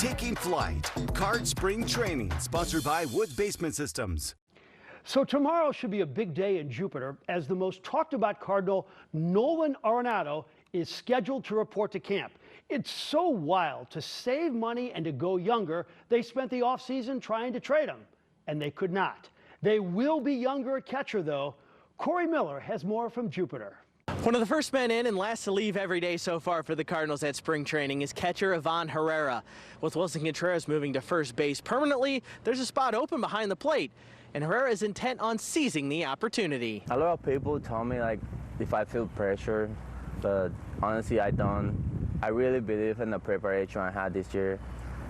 Taking flight. Card Spring Training, sponsored by Wood Basement Systems. So tomorrow should be a big day in Jupiter as the most talked about Cardinal, Nolan Arenado, is scheduled to report to camp. It's so wild. To save money and to go younger, they spent the offseason trying to trade him, and they could not. They will be younger at catcher, though. Corey Miller has more from Jupiter. One of the first men in and last to leave every day so far for the Cardinals at spring training is catcher Ivan Herrera. With Wilson Contreras moving to first base permanently, there's a spot open behind the plate, and Herrera is intent on seizing the opportunity. A lot of people tell me like if I feel pressure, but honestly I don't. I really believe in the preparation I had this year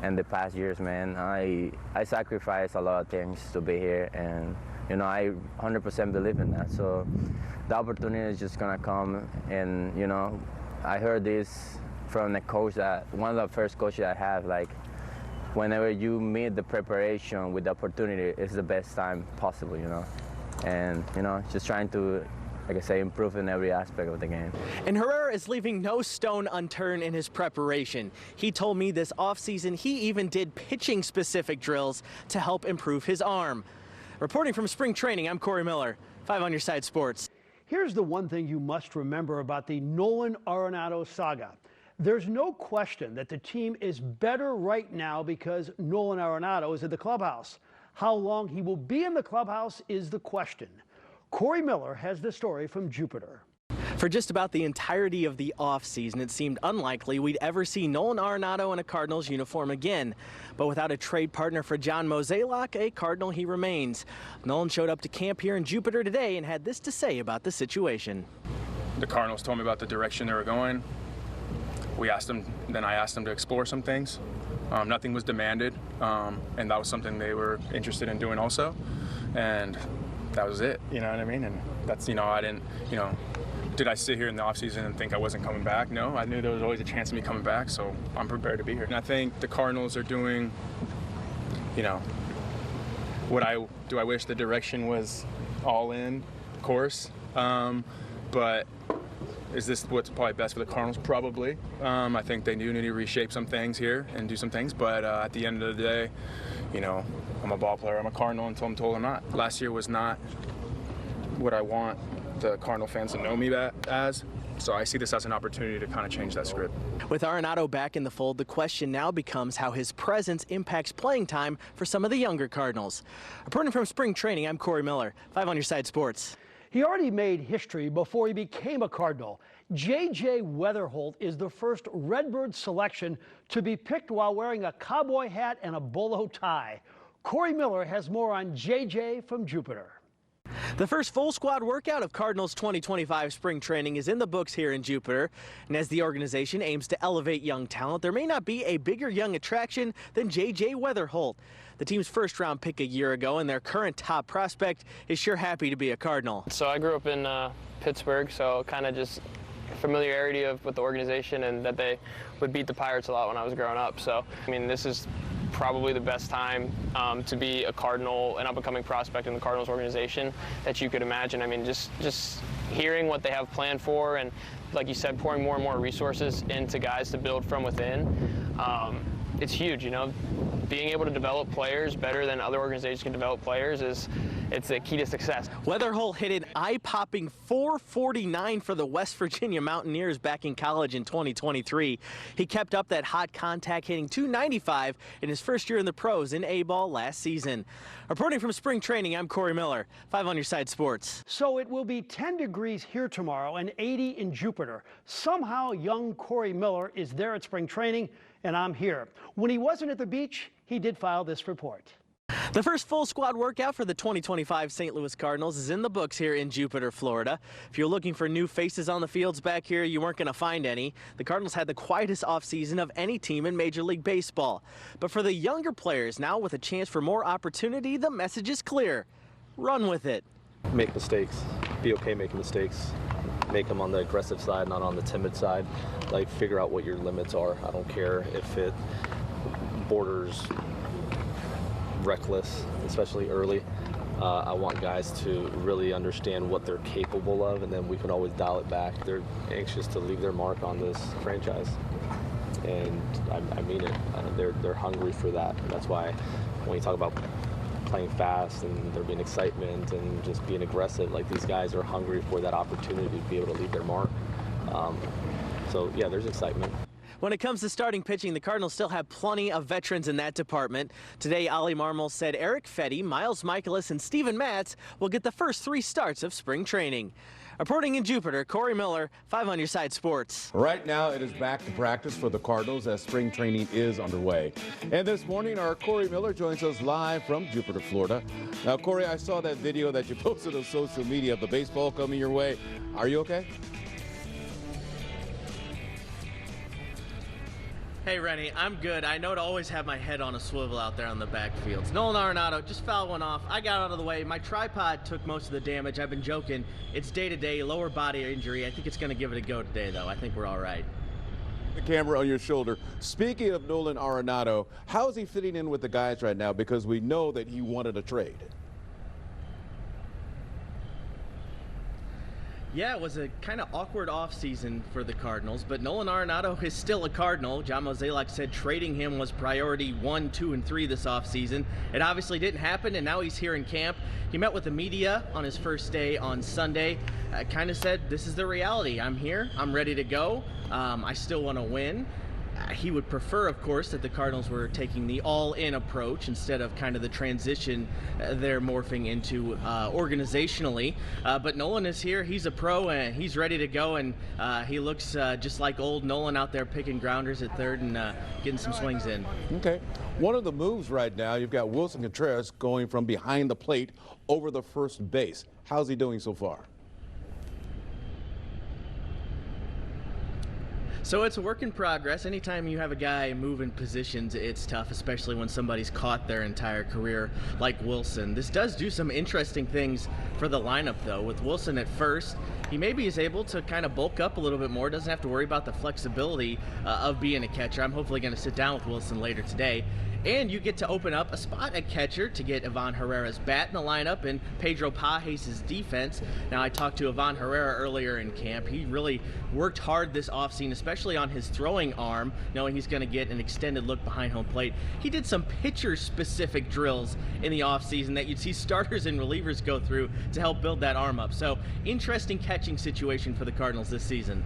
and the past years, man. I sacrificed a lot of things to be here, and you know, I 100% believe in that. So the opportunity is just gonna come, and you know, I heard this from the coach, that one of the first coaches I have, like, whenever you meet the preparation with the opportunity, it's the best time possible, you know. And you know, just trying to, like I say, improve in every aspect of the game. And Herrera is leaving no stone unturned in his preparation. He told me this offseason he even did pitching-specific drills to help improve his arm. Reporting from spring training, I'm Corey Miller, 5 on Your Side Sports. Here's the one thing you must remember about the Nolan Arenado saga. There's no question that the team is better right now because Nolan Arenado is at the clubhouse. How long he will be in the clubhouse is the question. Corey Miller has the story from Jupiter. For just about the entirety of the offseason, it seemed unlikely we'd ever see Nolan Arenado in a Cardinals uniform again. But without a trade partner for John Mozeliak, a Cardinal he remains. Nolan showed up to camp here in Jupiter today and had this to say about the situation. The Cardinals told me about the direction they were going. I asked them to explore some things. Nothing was demanded, and that was something they were interested in doing also. And that was it, you know what I mean? And that's, you know, I didn't, you know, did I sit here in the offseason and think I wasn't coming back? No, I knew there was always a chance of me coming back, so I'm prepared to be here. And I think the Cardinals are doing, you know, I wish the direction was all in, of course, but is this what's probably best for the Cardinals? Probably. I think they do need to reshape some things here and do some things, but at the end of the day, you know, I'm a ball player, I'm a Cardinal until I'm told I'm not. Last year was not what I want the Cardinal fans to know me as, so I see this as an opportunity to kind of change that script. With Arenado back in the fold, the question now becomes how his presence impacts playing time for some of the younger Cardinals. Reporting from spring training, I'm Corey Miller, 5 on Your Side Sports. He already made history before he became a Cardinal. J.J. Weatherholt is the first Redbird selection to be picked while wearing a cowboy hat and a bolo tie. Corey Miller has more on J.J. from Jupiter. The first full squad workout of Cardinals 2025 spring training is in the books here in Jupiter. And as the organization aims to elevate young talent, there may not be a bigger young attraction than J.J. Weatherholt. The team's first-round pick a year ago, and their current top prospect is sure happy to be a Cardinal. So I grew up in Pittsburgh, so kind of just familiarity with the organization, and that they would beat the Pirates a lot when I was growing up. So, I mean, this is probably the best time to be a Cardinal, an up-and-coming prospect in the Cardinals organization that you could imagine. I mean, just hearing what they have planned for, and like you said, pouring more and more resources into guys to build from within. It's huge, you know. Being able to develop players better than other organizations can develop players it's the key to success. Weatherholt hit an eye-popping .449 for the West Virginia Mountaineers back in college in 2023. He kept up that hot contact, hitting .295 in his first year in the pros in A-ball last season. Reporting from spring training, I'm Corey Miller, 5 on Your Side Sports. So it will be 10 degrees here tomorrow and 80 in Jupiter. Somehow young Corey Miller is there at spring training, and I'm here. When he wasn't at the beach, he did file this report. The first full squad workout for the 2025 St. Louis Cardinals is in the books here in Jupiter, Florida. If you're looking for new faces on the fields back here, you weren't going to find any. The Cardinals had the quietest offseason of any team in Major League Baseball. But for the younger players, now with a chance for more opportunity, the message is clear. Run with it. Make mistakes. Be okay making mistakes. Make them on the aggressive side, not on the timid side. Like, figure out what your limits are. I don't care if it borders reckless, especially early. I want guys to really understand what they're capable of, and then we can always dial it back. They're anxious to leave their mark on this franchise. and I mean it. They're hungry for that, and that's why when you talk about playing fast and there being excitement and just being aggressive, like these guys are hungry for that opportunity to be able to leave their mark. So yeah, there's excitement. When it comes to starting pitching, the Cardinals still have plenty of veterans in that department. Today, Ollie Marmol said Eric Fetty, Miles Michaelis, and Steven Matz will get the first 3 starts of spring training. Reporting in Jupiter, Corey Miller, 5 on Your Side Sports. Right now, it is back to practice for the Cardinals as spring training is underway. And this morning, our Corey Miller joins us live from Jupiter, Florida. Now, Corey, I saw that video that you posted on social media of the baseball coming your way. Are you okay? Hey, Rennie, I'm good. I know to always have my head on a swivel out there on the backfields. Nolan Arenado just fouled one off. I got out of the way. My tripod took most of the damage. I've been joking. It's day-to-day, lower body injury. I think it's going to give it a go today, though. I think we're all right. The camera on your shoulder. Speaking of Nolan Arenado, how is he fitting in with the guys right now? Because we know that he wanted a trade. Yeah, it was a kind of awkward offseason for the Cardinals, but Nolan Arenado is still a Cardinal. John Mozeliak said trading him was priority 1, 2, and 3 this offseason. It obviously didn't happen, and now he's here in camp. He met with the media on his first day on Sunday. Kind of said, this is the reality. I'm here. I'm ready to go. I still want to win. He would prefer, of course, that the Cardinals were taking the all-in approach instead of kind of the transition they're morphing into organizationally. But Nolan is here. He's a pro, and he's ready to go, and he looks just like old Nolan out there picking grounders at third and getting some swings in. Okay. One of the moves right now, you've got Wilson Contreras going from behind the plate over the first base. How's he doing so far? So it's a work in progress. Anytime you have a guy moving positions, it's tough, especially when somebody's caught their entire career like Wilson. This does do some interesting things for the lineup, though. With Wilson at first, he maybe is able to kind of bulk up a little bit more, doesn't have to worry about the flexibility of being a catcher. I'm hopefully going to sit down with Wilson later today. And you get to open up a spot at catcher to get Ivan Herrera's bat in the lineup and Pedro Pajes' defense. Now, I talked to Ivan Herrera earlier in camp. He really worked hard this offseason, especially on his throwing arm, knowing he's going to get an extended look behind home plate. He did some pitcher-specific drills in the offseason that you'd see starters and relievers go through to help build that arm up. So, interesting catching situation for the Cardinals this season.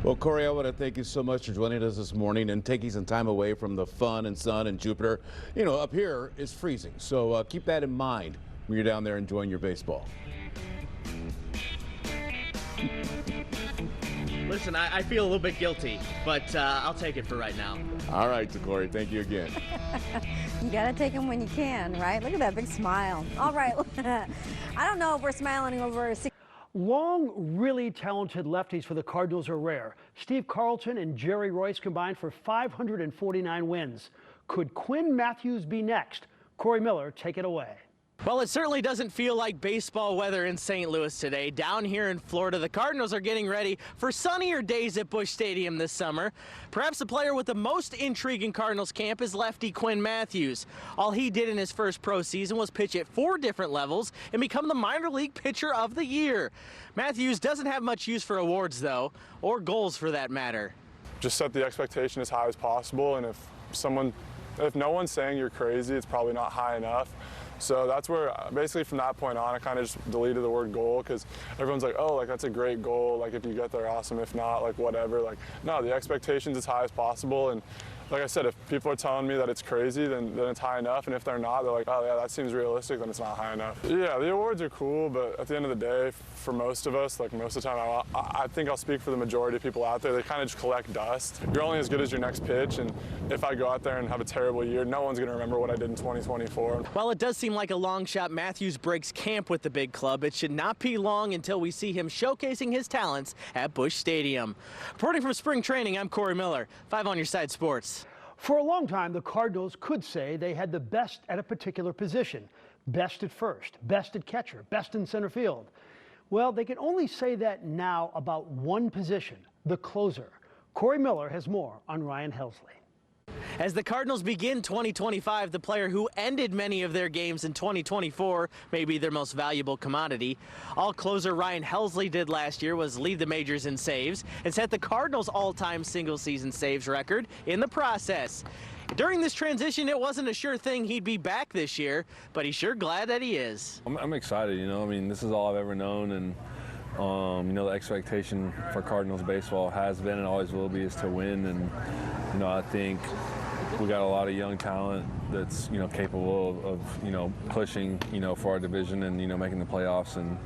Well, Corey, I want to thank you so much for joining us this morning and taking some time away from the fun and sun and Jupiter. You know, up here it's freezing, so keep that in mind when you're down there enjoying your baseball. Listen, I feel a little bit guilty, but I'll take it for right now. All right, so Corey, thank you again. You got to take them when you can, right? Look at that big smile. All right. I don't know if we're smiling over Long, really talented lefties for the Cardinals are rare. Steve Carlton and Jerry Royce combined for 549 wins. Could Quinn Matthews be next? Corey Miller, take it away. Well, it certainly doesn't feel like baseball weather in St. Louis today. Down here in Florida, the Cardinals are getting ready for sunnier days at Busch Stadium this summer. Perhaps the player with the most intrigue in Cardinals camp is lefty Quinn Matthews. All he did in his first pro season was pitch at 4 different levels and become the minor league pitcher of the year. Matthews doesn't have much use for awards, though, or goals for that matter. Just set the expectation as high as possible, and if no one's saying you're crazy, it's probably not high enough. So that's where, basically from that point on, I kind of just deleted the word goal, because everyone's like, oh, like that's a great goal. Like if you get there, awesome. If not, like whatever. Like, no, the expectation's as high as possible. And like I said, if people are telling me that it's crazy, then it's high enough. And if they're not, they're like, oh yeah, that seems realistic, then it's not high enough. Yeah, the awards are cool, but at the end of the day, for most of us, like most of the time, I think I'll speak for the majority of people out there, they kind of just collect dust. You're only as good as your next pitch, and if I go out there and have a terrible year, no one's going to remember what I did in 2024. While it does seem like a long shot Matthews breaks camp with the big club, it should not be long until we see him showcasing his talents at Busch Stadium. Reporting from spring training, I'm Corey Miller, 5 on Your Side Sports. For a long time, the Cardinals could say they had the best at a particular position. Best at first, best at catcher, best in center field. Well, they can only say that now about one position, the closer. Corey Miller has more on Ryan Helsley. As the Cardinals begin 2025, the player who ended many of their games in 2024 may be their most valuable commodity. All closer Ryan Helsley did last year was lead the majors in saves and set the Cardinals' all-time single-season saves record in the process. During this transition, it wasn't a sure thing he'd be back this year, but he's sure glad that he is. I'm excited, I mean, this is all I've ever known, and the expectation for Cardinals baseball has been and always will be is to win, and I think we got a lot of young talent that's capable of pushing for our division and making the playoffs, and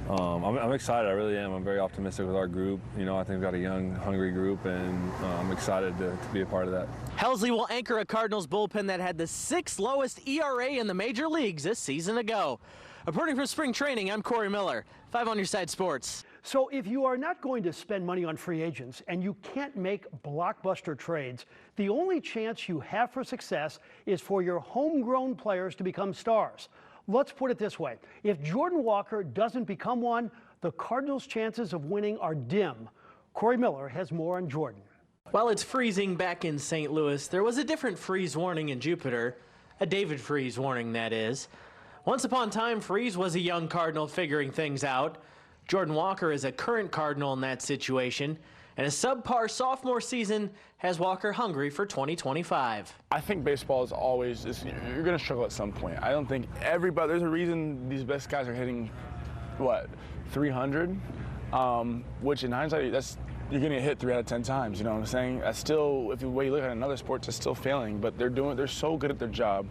I'm excited. I really am. I'm very optimistic with our group. I think we've got a young, hungry group, and I'm excited to be a part of that. Helsley will anchor a Cardinals bullpen that had the 6th lowest ERA in the major leagues this season ago. Reporting from spring training, I'm Corey Miller, 5 on Your Side Sports. So if you are not going to spend money on free agents and you can't make blockbuster trades, the only chance you have for success is for your homegrown players to become stars. Let's put it this way. If Jordan Walker doesn't become one, the Cardinals' chances of winning are dim. Corey Miller has more on Jordan. While it's freezing back in St. Louis, there was a different freeze warning in Jupiter. A David Freeze warning, that is. Once upon a time, Freeze was a young Cardinal figuring things out. Jordan Walker is a current Cardinal in that situation, and a subpar sophomore season has Walker hungry for 2025. I think baseball is always, you're going to struggle at some point. I don't think everybody, there's a reason these best guys are hitting, 300? Which in hindsight, you're going to hit 3 out of 10 times, you know what I'm saying? That's still, if the way you look at another sport, it's still failing, but they're so good at their job.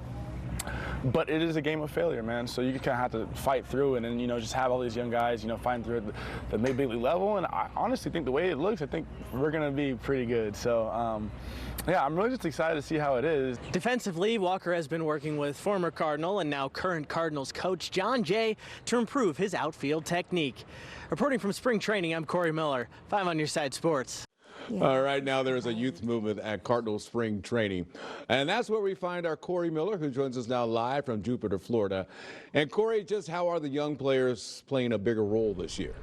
But it is a game of failure, man. So you kind of have to fight through it and, just have all these young guys, fighting through at the big league level. And I honestly think the way it looks, I think we're going to be pretty good. So, yeah, I'm really just excited to see how it is. Defensively, Walker has been working with former Cardinal and now current Cardinals coach John Jay to improve his outfield technique. Reporting from spring training, I'm Corey Miller, 5 on Your Side Sports. All right, now there is a youth movement at Cardinal spring training. And that's where we find our Corey Miller, who joins us now live from Jupiter, Florida. And Corey, just how are the young players playing a bigger role this year?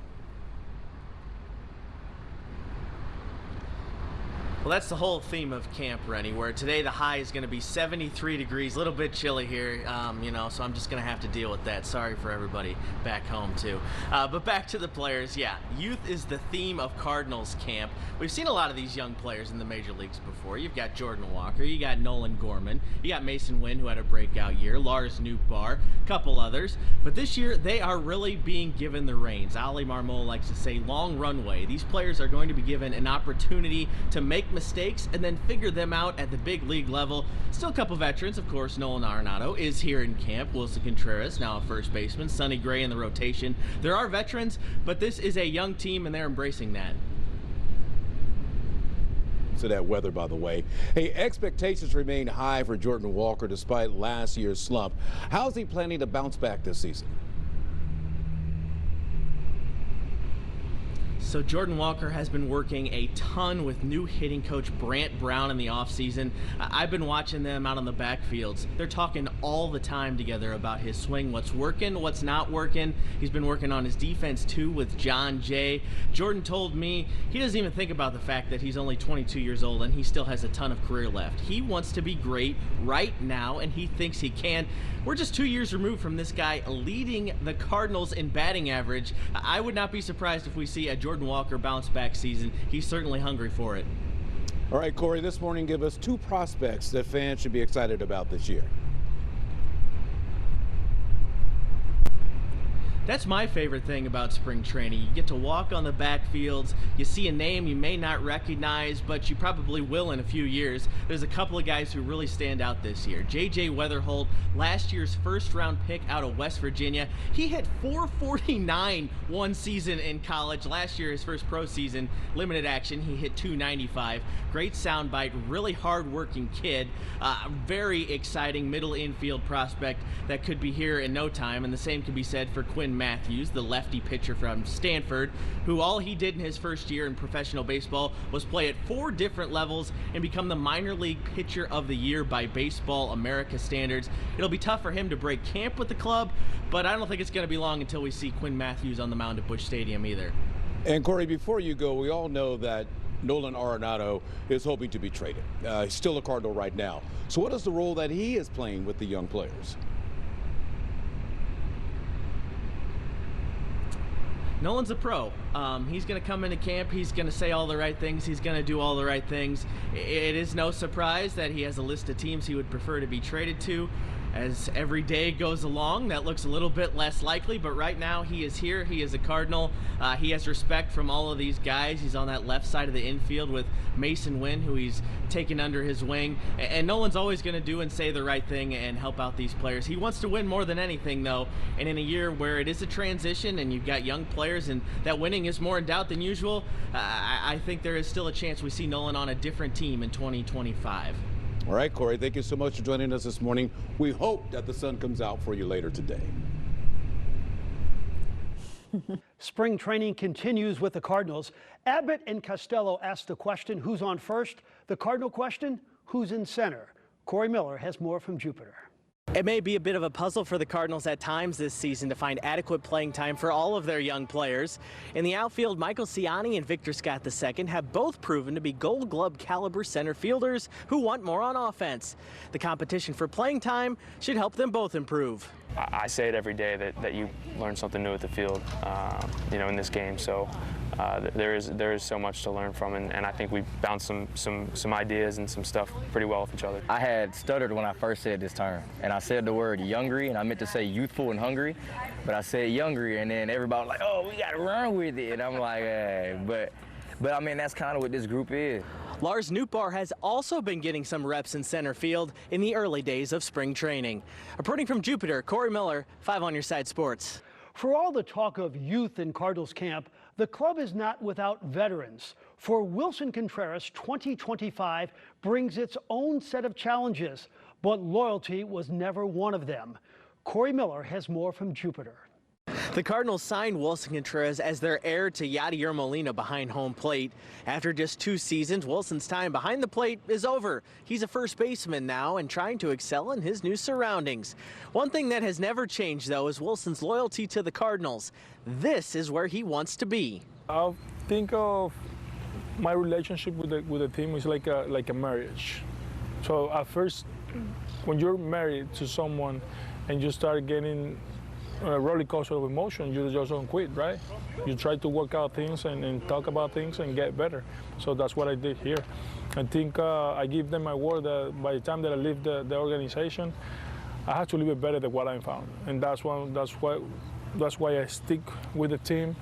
Well, that's the whole theme of camp, Rennie, where today the high is going to be 73 degrees, a little bit chilly here, so I'm just going to have to deal with that. Sorry for everybody back home, too. But back to the players, yeah, youth is the theme of Cardinals camp. We've seen a lot of these young players in the major leagues before. You've got Jordan Walker, you got Nolan Gorman, you got Mason Wynn, who had a breakout year, Lars Nootbaar, a couple others. But this year, they are really being given the reins. Ali Marmol likes to say long runway. These players are going to be given an opportunity to make mistakes and then figure them out at the big league level. Still a couple veterans, of course. Nolan Arenado is here in camp. Wilson Contreras, now a first baseman. Sonny Gray in the rotation. There are veterans, but this is a young team, and they're embracing that. To that weather, by the way. Hey, expectations remain high for Jordan Walker despite last year's slump. How's he planning to bounce back this season? So Jordan Walker has been working a ton with new hitting coach Brant Brown in the offseason. I've been watching them out on the backfields. They're talking all the time together about his swing, what's working, what's not working. He's been working on his defense too with John Jay. Jordan told me he doesn't even think about the fact that he's only 22 years old and he still has a ton of career left. He wants to be great right now, and he thinks he can. We're just 2 years removed from this guy leading the Cardinals in batting average. I would not be surprised if we see a Jordan Walker bounce back season. He's certainly hungry for it. All right, Corey, this morning give us 2 prospects that fans should be excited about this year. That's my favorite thing about spring training. You get to walk on the backfields, you see a name you may not recognize, but you probably will in a few years. There's a couple of guys who really stand out this year. J.J. Weatherholt, last year's first-round pick out of West Virginia. He hit .449 one season in college. Last year, his first pro season, limited action, he hit .295. Great soundbite, really hard-working kid. Very exciting middle infield prospect that could be here in no time, and the same could be said for Quinn Matthews, the lefty pitcher from Stanford, who all he did in his first year in professional baseball was play at 4 different levels and become the minor league pitcher of the year by Baseball America standards. It'll be tough for him to break camp with the club, but I don't think it's going to be long until we see Quinn Matthews on the mound at Busch Stadium either. And Corey, before you go, we all know that Nolan Arenado is hoping to be traded. He's still a Cardinal right now. So what is the role that he is playing with the young players? Nolan's a pro. He's going to come into camp. He's going to say all the right things. He's going to do all the right things. It is no surprise that he has a list of teams he would prefer to be traded to. As every day goes along, that looks a little bit less likely, but right now he is here. He is a Cardinal. He has respect from all of these guys. He's on that left side of the infield with Mason Wynn, who he's taken under his wing. And Nolan's always going to do and say the right thing and help out these players. He wants to win more than anything, though. And in a year where it is a transition and you've got young players and that winning is more in doubt than usual, I think there is still a chance we see Nolan on a different team in 2025. All right, Corey, thank you so much for joining us this morning. We hope that the sun comes out for you later today. Spring training continues with the Cardinals. Abbott and Costello asked the question, who's on first? The Cardinal question, who's in center? Corey Miller has more from Jupiter. It may be a bit of a puzzle for the Cardinals at times this season to find adequate playing time for all of their young players. In the outfield, Michael Ciani and Victor Scott II have both proven to be Gold Glove caliber center fielders who want more on offense. The competition for playing time should help them both improve. I say it every day that you learn something new at the field, in this game. So there is so much to learn from, and I think we bounced some ideas and some stuff pretty well with each other. I had stuttered when I first said this term, and I said the word youngry, and I meant to say youthful and hungry, but I said youngry, and then everybody was like, oh, we got to run with it, and I'm like, hey, but I mean, that's kind of what this group is. Lars Nootbaar has also been getting some reps in center field in the early days of spring training. Reporting from Jupiter, Corey Miller, 5 on Your Side Sports. For all the talk of youth in Cardinals camp, the club is not without veterans. For Wilson Contreras, 2025 brings its own set of challenges, but loyalty was never one of them. Corey Miller has more from Jupiter. The Cardinals signed Wilson Contreras as their heir to Yadier Molina behind home plate. After just 2 seasons, Wilson's time behind the plate is over. He's a first baseman now and trying to excel in his new surroundings. One thing that has never changed, though, is Wilson's loyalty to the Cardinals. This is where he wants to be. I think of my relationship with the team is like a marriage. So at first, when you're married to someone and you start getting a roller coaster of emotion, you just don't quit, right? You try to work out things and talk about things and get better. So that's what I did here. I think I give them my word that by the time that I leave the organization, I have to leave it better than what I found. And that's why I stick with the team.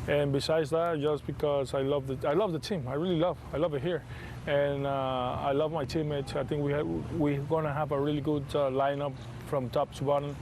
And besides that, just because I love the team. I love it here. And I love my teammates. I think we're gonna have a really good lineup from top to bottom.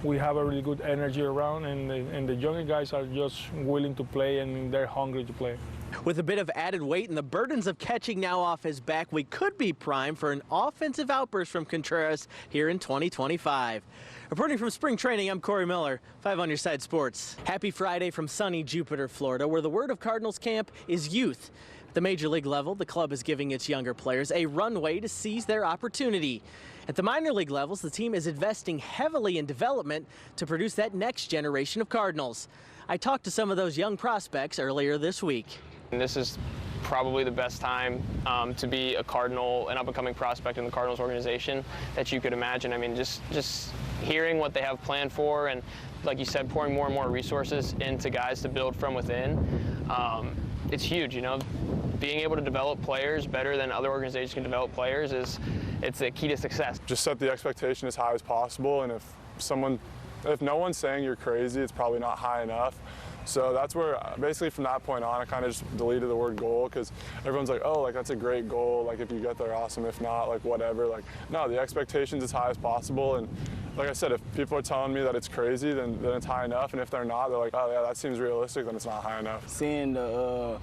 We have a really good energy around, and the younger guys are just willing to play and they're hungry to play. With a bit of added weight and the burdens of catching now off his back, we could be primed for an offensive outburst from Contreras here in 2025. Reporting from spring training, I'm Corey Miller, 5 on Your Side Sports. Happy Friday from sunny Jupiter, Florida, where the word of Cardinals camp is youth. At the major league level, the club is giving its younger players a runway to seize their opportunity. At the minor league levels, the team is investing heavily in development to produce that next generation of Cardinals. I talked to some of those young prospects earlier this week. And this is probably the best time to be a Cardinal, an up-and-coming prospect in the Cardinals organization that you could imagine. I mean, just hearing what they have planned for and, like you said, pouring more and more resources into guys to build from within, it's huge, you know. Being able to develop players better than other organizations can develop players it's the key to success. Just set the expectation as high as possible, and if no one's saying you're crazy, it's probably not high enough. So that's where, basically from that point on, I kind of just deleted the word goal, because everyone's like, oh, like that's a great goal. Like if you get there, awesome. If not, like whatever. Like no, the expectation's as high as possible. And like I said, if people are telling me that it's crazy, then it's high enough. And if they're not, they're like, oh yeah, that seems realistic, then it's not high enough. Seeing the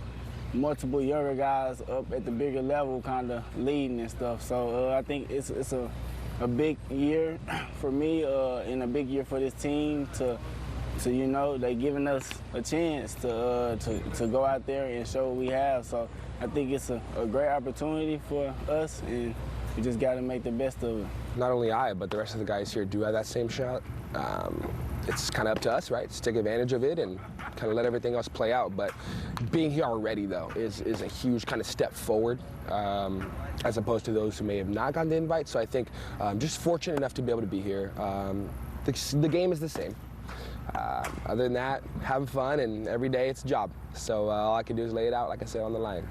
multiple younger guys up at the bigger level kind of leading and stuff. So I think it's a big year for me and a big year for this team to you know, they're giving us a chance to go out there and show what we have. So I think it's a great opportunity for us, and we just got to make the best of it. Not only I, but the rest of the guys here do have that same shot. it's kind of up to us, right? To take advantage of it and kind of let everything else play out. But being here already, though, is a huge kind of step forward, as opposed to those who may have not gotten the invite. So I think just fortunate enough to be able to be here. The game is the same. Other than that, having fun, and every day it's a job. So all I can do is lay it out, like I said, on the line.